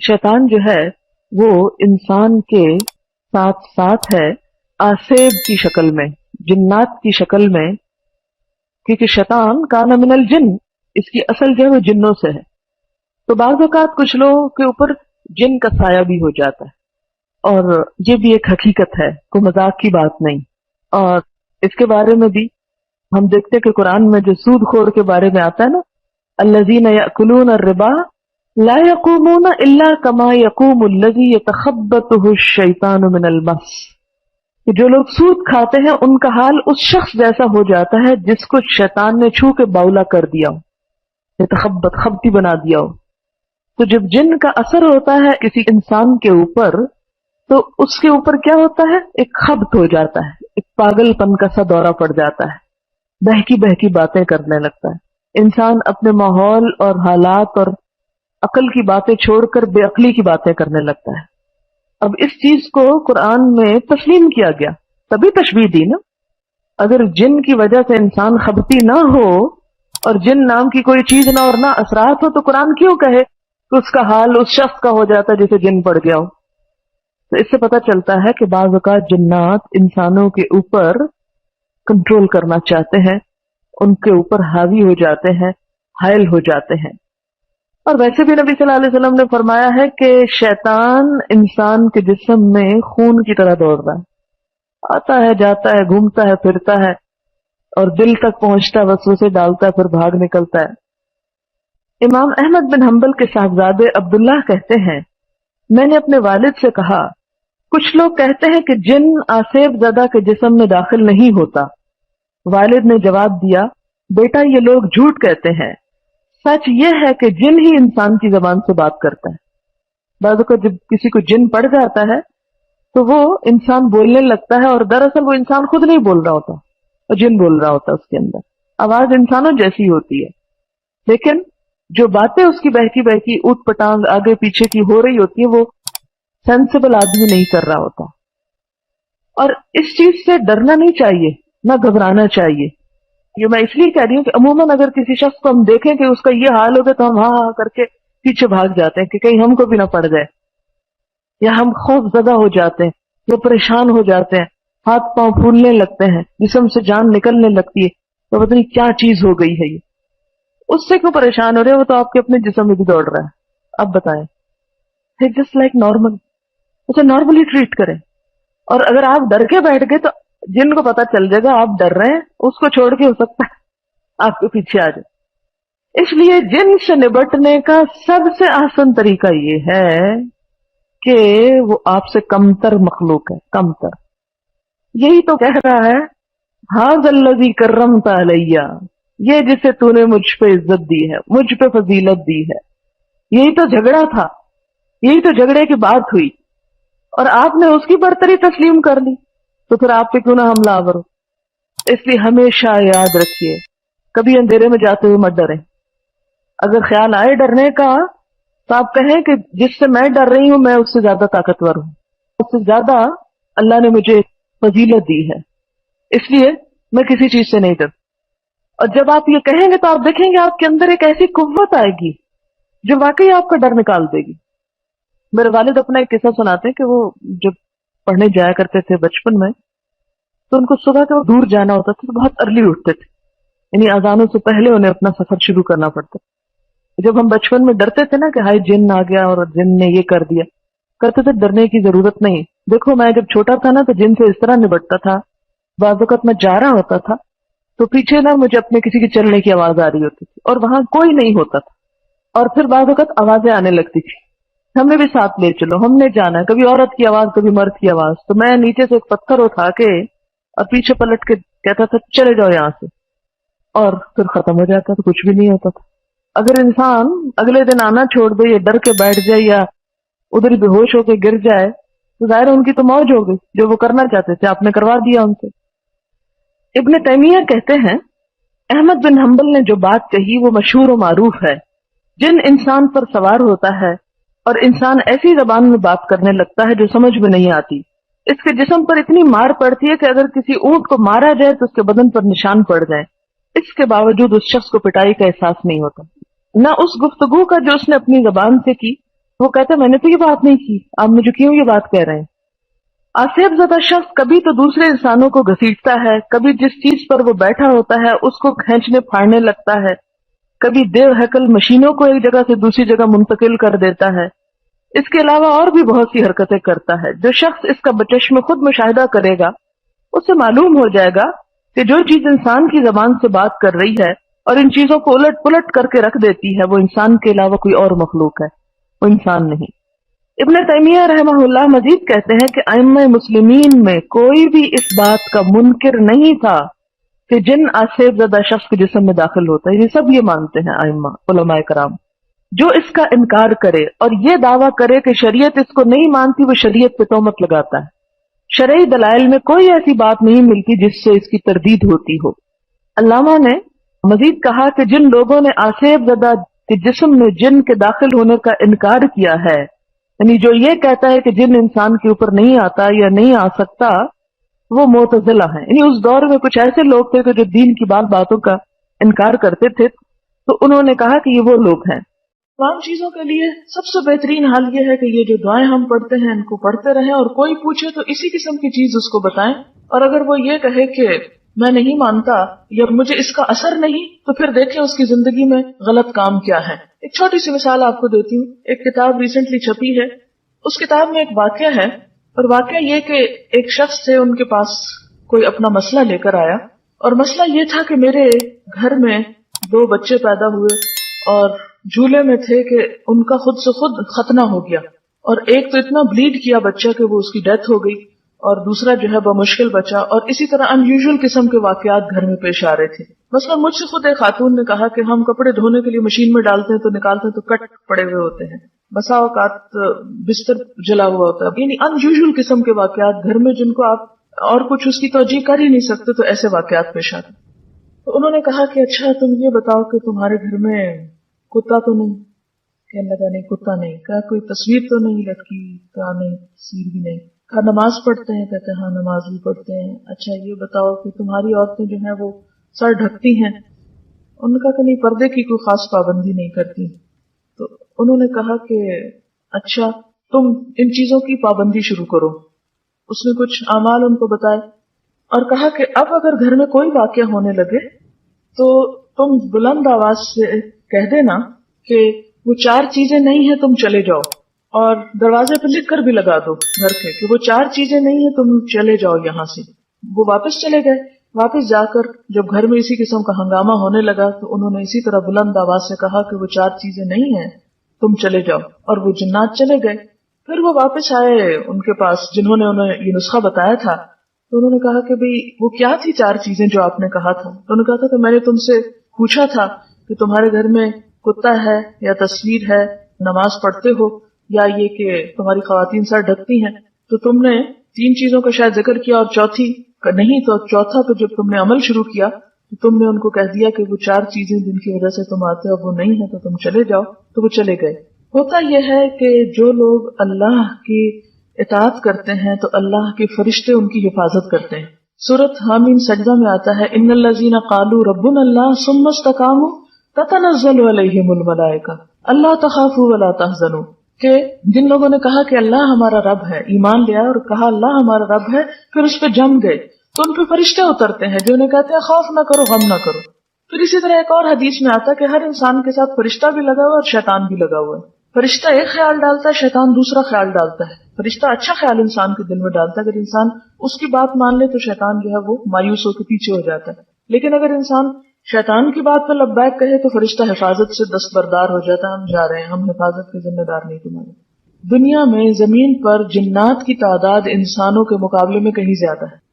शैतान जो है वो इंसान के साथ साथ है आसेब की शक्ल में, जिन्नात की शक्ल में, क्योंकि शैतान काना मिनल जिन, इसकी असल जो है वो जिन्नों से है। तो बाज़ औक़ात कुछ लोगों के ऊपर जिन का साया भी हो जाता है, और ये भी एक हकीकत है, कोई मजाक की बात नहीं। और इसके बारे में भी हम देखते हैं कि कुरान में जो सूदखोर के बारे में आता है ना, अल्लज़ीना यअकुलूना रिबा ला यक़ूमूना इल्ला कमा यक़ूमुल्लज़ी यतख़ब्बतुहु शैतानु मिनल मस, कि जो लोग सूद खाते हैं उनका हाल उस शख्स जैसा हो जाता है जिसको शैतान ने छू के बाउला कर दिया हो, यतख़ब्बत खबती बना दिया हो। तो जब जिन का असर होता है किसी इंसान के ऊपर, तो उसके ऊपर क्या होता है, एक खब्त हो जाता है, एक पागलपन का सा दौरा पड़ जाता है, बहकी बहकी बातें करने लगता है। इंसान अपने माहौल और हालात और अकल की बातें छोड़कर बेअक्ली की बातें करने लगता है। अब इस चीज को कुरान में तस्लीम किया गया, तभी तशबीह दी ना। अगर जिन की वजह से इंसान खबती ना हो और जिन नाम की कोई चीज ना और ना असरात हो, तो कुरान क्यों कहे कि उसका हाल उस शख्स का हो जाता है जिसे जिन पड़ गया हो। तो इससे पता चलता है कि बाज़ औक़ात जिन्नात इंसानों के ऊपर कंट्रोल करना चाहते हैं, उनके ऊपर हावी हो जाते हैं, हायल हो जाते हैं। और वैसे भी नबी सल्लल्लाहु अलैहि वसल्लम ने फरमाया है कि शैतान इंसान के जिस्म में खून की तरह दौड़ रहा है, आता है जाता है, घूमता है फिरता है, और दिल तक पहुंचता है, वसवसे डालता है, फिर भाग निकलता है। इमाम अहमद बिन हंबल के साहबजादे अब्दुल्लाह कहते हैं, मैंने अपने वालिद से कहा, कुछ लोग कहते हैं कि जिन आसेब ज़दा के जिस्म में दाखिल नहीं होता। वालिद ने जवाब दिया, बेटा ये लोग झूठ कहते हैं, सच ये है कि जिन ही इंसान की जबान से बात करता है। बाज़ को जब किसी को जिन पड़ जाता है तो वो इंसान बोलने लगता है, और दरअसल वो इंसान खुद नहीं बोल रहा होता, और जिन बोल रहा होता है। उसके अंदर आवाज इंसानों जैसी होती है, लेकिन जो बातें उसकी बहकी बहकी ऊट पटांग आगे पीछे की हो रही होती है, वो सेंसिबल आदमी नहीं कर रहा होता। और इस चीज से डरना नहीं चाहिए, ना घबराना चाहिए। ये मैं इसलिए कह रही हूँ कि अमूमन अगर किसी शख्स को हम देखें कि उसका ये हाल हो गया, तो हम हाँ हाँ करके पीछे भाग जाते हैं कि कहीं हमको भी ना पड़ जाए, या हम खौफजदा हो जाते हैं, या परेशान हो जाते हैं, हाथ पांव फूलने लगते हैं, जिस्म से जान निकलने लगती है, तो पता नहीं क्या चीज हो गई है ये। उससे क्यों परेशान हो रहे हो, वो तो आपके अपने जिस्म में भी दौड़ रहा है। अब बताएं, जस्ट लाइक नॉर्मल, उसे नॉर्मली ट्रीट करें। और अगर आप डर के बैठ गए तो जिनको पता चल जाएगा आप डर रहे हैं, उसको छोड़ के हो सकता है आपके पीछे आ जाए। इसलिए जिन से निपटने का सबसे आसान तरीका ये है कि वो आपसे कमतर मखलूक है, कमतर। यही तो कह रहा है, हाज़ल्लज़ी कर्रमता अलैया, ये जिसे तूने मुझ पे इज्जत दी है, मुझ पे फजीलत दी है। यही तो झगड़ा था, यही तो झगड़े की बात हुई, और आपने उसकी बरतरी तस्लीम कर ली, तो फिर आप पे क्यों ना हमला आवर हो। इसलिए हमेशा याद रखिए, कभी अंधेरे में जाते हुए मत डरें। अगर ख्याल आए डरने का, तो आप कहें कि जिससे मैं डर रही हूं मैं उससे ज्यादा ताकतवर हूं, उससे ज्यादा अल्लाह ने मुझे फजीलत दी है, इसलिए मैं किसी चीज से नहीं डर। और जब आप ये कहेंगे तो आप देखेंगे आपके अंदर एक ऐसी कुव्वत आएगी जो वाकई आपका डर निकाल देगी। मेरे वालिद अपना एक किस्सा सुनाते हैं कि वो जब पढ़ने जाया करते थे बचपन में, तो उनको सुबह के दूर जाना होता था, तो बहुत अर्ली उठते थे, यानी अजानों से पहले उन्हें अपना सफर शुरू करना पड़ता। जब हम बचपन में डरते थे ना कि हाय जिन आ गया और जिन ने ये कर दिया, करते थे, डरने की जरूरत नहीं। देखो मैं जब छोटा था ना, तो जिन से इस तरह निपटता था, बाज़ वक़्त मैं जा रहा होता था तो पीछे ना मुझे अपने किसी के चलने की आवाज आ रही होती थी, और वहां कोई नहीं होता था, और फिर बाज़ वक़्त आवाजें आने लगती थी, हमें भी साथ ले चलो, हमने जाना, कभी औरत की आवाज कभी मर्द की आवाज। तो मैं नीचे से एक पत्थर उठा के और पीछे पलट के कहता था चले जाओ यहां से, और फिर खत्म हो जाता था, कुछ भी नहीं होता था। अगर इंसान अगले दिन आना छोड़ दे, या डर के बैठ जाए, या उधर बेहोश होकर गिर जाए, तो जाहिर है उनकी तो मौज हो गई, जो वो करना चाहते थे आपने करवा दिया उनसे। इब्न तैमिया कहते हैं, अहमद बिन हंबल ने जो बात कही वो मशहूर और मारूफ है। जिन इंसान पर सवार होता है और इंसान ऐसी जबान में बात करने लगता है जो समझ में नहीं आती, इसके जिस्म पर इतनी मार पड़ती है कि अगर किसी ऊंट को मारा जाए तो उसके बदन पर निशान पड़ जाए, इसके बावजूद उस शख्स को पिटाई का एहसास नहीं होता, न उस गुफ्तगू का जो उसने अपनी जबान से की, وہ کہتا ہے میں نے تو یہ بات نہیں کی، آپ مجھے کیوں یہ بات کہہ رہے ہیں؟ آصیب زدہ شخص کبھی تو دوسرے انسانوں کو گھسیٹتا ہے، کبھی جس چیز پر وہ بیٹھا ہوتا ہے اس کو کھینچنے پھاڑنے لگتا ہے، کبھی دیو ہیکل مشینوں کو ایک جگہ سے دوسری جگہ منتقل کر دیتا ہے، اس کے علاوہ اور بھی بہت سی حرکتیں کرتا ہے۔ جو شخص اس کا بچشم خود مشاہدہ کرے گا اسے معلوم ہو جائے گا کہ جو چیز انسان کی زبان سے بات کر رہی ہے اور ان چیزوں کو الٹ پلٹ کر کے رکھ دیتی ہے وہ انسان کے علاوہ کوئی اور مخلوق ہے، وہ انسان نہیں۔ ابن تیمیہ رحمہ اللہ مزید کہتے ہیں کہ ائمہ مسلمین میں کوئی بھی اس بات کا منکر نہیں تھا کہ جن آصیب زدہ شخص کے جسم میں داخل ہوتا ہے، یہ سب یہ مانتے ہیں ائمہ علماء کرام۔ جو اس کا انکار کرے اور یہ دعویٰ کرے کہ شریعت اس کو نہیں مانتی وہ شریعت پہ تہمت لگاتا ہے۔ شرعی دلائل میں کوئی ایسی بات نہیں ملتی جس سے اس کی تردید ہوتی ہو۔ علامہ نے مزید کہا کہ جن لوگوں نے آصیب زدہ کے جسم میں جن کے داخل ہونے کا انکار کیا ہے، یعنی جو یہ کہتا ہے کہ جن انسان کے اوپر نہیں آتا یا نہیں آ سکتا، وہ معتزلہ ہیں۔ یعنی اس دور میں کچھ ایسے لوگ تھے کہ جو دین کی باتوں کا انکار کرتے تھے، تو انہوں نے کہا کہ یہ وہ لوگ ہیں۔ تمام چیزوں کے لیے سب سے بہترین حل یہ ہے کہ یہ جو دعائیں ہم پڑھتے ہیں ان کو پڑھتے رہیں، اور کوئی پوچھے تو اسی قسم کی چیز اس کو بتائیں، اور اگر وہ یہ کہے کہ میں نہیں مانتا یا مجھے اس کا اثر نہیں، تو پھر دیکھیں اس کی زندگی میں غلط کام کیا ہے۔ ایک چھوٹی سی مثال آپ کو دیتی ہوں۔ ایک کتاب ریسنٹلی چھپی ہے، اس کتاب میں ایک واقعہ ہے، اور واقعہ یہ کہ ایک شخص سے ان کے پاس کوئی اپنا مسئلہ لے کر آیا، اور مسئلہ یہ تھا کہ میرے گھر میں 2 بچے پیدا ہوئے اور جھولے میں تھے کہ ان کا خود سے خود ختنہ ہو گیا، اور ایک تو اتنا بلیڈ کیا بچہ کہ وہ اس کی ڈیتھ ہو گئی، اور دوسرا جو ہے بمشکل بچا، اور اسی طرح ان یوزول قسم کے واقعات گھر میں پیش آ رہے تھے۔ مثلا مجھ سے خود ایک خاتون نے کہا کہ ہم کپڑے دھونے کے لیے مشین میں ڈالتے ہیں تو نکالتے ہیں تو کٹ پڑے ہوئے ہوتے ہیں، بسا اوقات بستر جلا ہوا ہوتا ہے، یعنی ان یوزول قسم کے واقعات گھر میں جن کو آپ اور کچھ اس کی توجہ کر ہی نہیں سکتے، تو ایسے واقعات پیش آتے۔ تو انہوں نے کہا کہ اچھا تم یہ بتاؤ کہ تمہارے گھر میں کتا تو نہیں؟ کہنے لگا نہیں کتا نہیں۔ کہا کوئی تصویر تو نہیں لٹکی؟ کہا نہیں تصویر بھی نہیں۔ کہا نماز پڑھتے ہیں؟ کہتے ہیں ہاں نماز بھی پڑھتے ہیں۔ اچھا یہ بتاؤ کہ تمہاری عورتیں جو ہیں وہ سر ڈھکتی ہیں؟ انہوں نے کہا کہ نہیں پردے کی کوئی خاص پابندی نہیں کرتی۔ تو انہوں نے کہا کہ اچھا تم ان چیزوں کی پابندی شروع کرو۔ اس نے کچھ اعمال ان کو بتائے اور کہا کہ اب اگر گھر میں کوئی واقعہ ہونے لگے تو تم بلند آواز سے کہہ دینا کہ وہ 4 چیزیں نہیں ہیں تم چلے جاؤ، اور دروازے پہ لکھ کر بھی لگا دو گھر کے کہ وہ 4 چیزیں نہیں ہیں تم چلے جاؤ یہاں سے۔ وہ واپس چلے گئے۔ واپس جا کر جب گھر میں اسی قسم کا ہنگامہ ہونے لگا تو انہوں نے اسی طرح بلند آواز سے کہا کہ وہ 4 چیزیں نہیں ہیں تم چلے جاؤ، اور وہ جنات چلے گئے۔ پھر وہ واپس آئے ان کے پاس جنہوں نے انہیں یہ نسخہ بتایا تھا، تو انہوں نے کہا کہ بھئی وہ کیا تھی 4 چیزیں جو آپ نے کہا تھا؟ تو انہوں نے کہا تھا کہ میں نے تم سے پوچھا تھا کہ تمہارے گھر میں کتا ہے یا تصویر ہے، نماز پڑھتے ہو، یا یہ کہ تمہاری خواتین سر ڈھکتی ہیں، تو تم نے 3 چیزوں کا شاید ذکر کیا اور چوتھی کا نہیں، تو چوتھا پہ جب تم نے عمل شروع کیا تو تم نے ان کو کہہ دیا کہ وہ 4 چیزیں جن کی وجہ سے تم آتے ہو وہ نہیں ہے تو تم چلے جاؤ، تو وہ چلے گئے۔ ہوتا یہ ہے کہ جو لوگ اللہ کی اطاعت کرتے ہیں تو اللہ کے فرشتے ان کی حفاظت کرتے ہیں۔ سورۃ حامیم سجدہ میں آتا ہے ان الذین قالوا ربنا اللہ ثم استقاموا تتنزل علیہم الملائکہ اللہ تخافوا ولا تحزنوا، کہ جن لوگوں نے کہا کہ اللہ ہمارا رب ہے، ایمان لیا اور کہا اللہ ہمارا رب ہے، پھر اس پہ جم گئے تو ان پہ فرشتے اترتے ہیں جو انہیں کہتے ہیں خوف نہ کرو غم نہ کرو۔ پھر اسی طرح ایک اور حدیث میں آتا ہے کہ ہر انسان کے ساتھ فرشتہ بھی لگا ہوا ہے اور شیطان بھی لگا ہوا ہے۔ فرشتہ ایک خیال ڈالتا ہے، شیطان دوسرا خیال ڈالتا ہے۔ فرشتہ اچھا خیال انسان کے دل میں ڈالتا ہے، اگر انسان اس کی بات مان لے تو شیطان جو ہے وہ مایوس ہو کے پیچھے ہو جاتا ہے، لیکن اگر انسان شیطان کی بات پہ لبیک کہے تو فرشتہ حفاظت سے دستبردار ہو جاتا ہے، ہم جا رہے ہیں، ہم حفاظت کے ذمہ دار نہیں تمہارے۔ دنیا میں زمین پر جنات کی تعداد انسانوں کے مقابلے میں کہیں زیادہ ہے۔